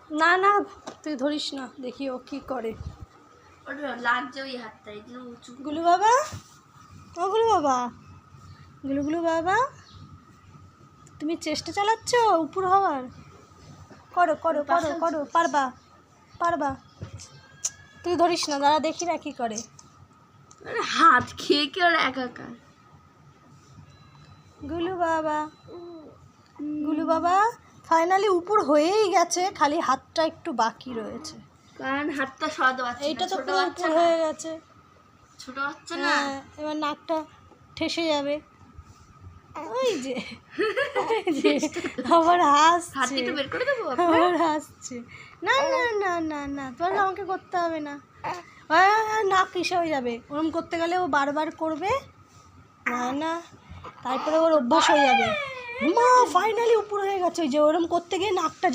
না না তুই ধরিস না, দেখি ও কি করে। লাগছে ওই হাতটাই উঁচু। গুলু বাবা, ও গুলু বাবা, গুলু গুলু বাবা, তুমি চেষ্টা চালাচ্ছ উপর হওয়ার? করো করো করো করো, পারবা পারবা। তুই ধরিস না, দাঁড়া দেখি না কি করে। হাত খেয়ে কি আর একাকার। গুলু বাবা, গুলু বাবা ফাইনালি উপর হয়েই গেছে, খালি হাতটা একটু বাকি রয়েছে। কারণ হাতটা সরাতে পারছি না, এইটা তো ছোট পুরো বাচ্চা উপর না। হয়ে গেছে। ছোট বাচ্চা না। হ্যাঁ, এবার নাকটা ঠেসে যাবে। ওই যে আবার হাত হাসছে, একটু বের করে দেবো আবার হাসছে। না না না না না, তোর আমাকে করতে হবে না। নাক কিসে হয়ে যাবে, ওরম করতে গেলে ও বারবার করবে। না না, তারপরে ওর অভ্যাস হয়ে যাবে। মা ফাইনালি উপর হয়ে গেছে, ওই যে ওরম করতে গিয়ে নাকটা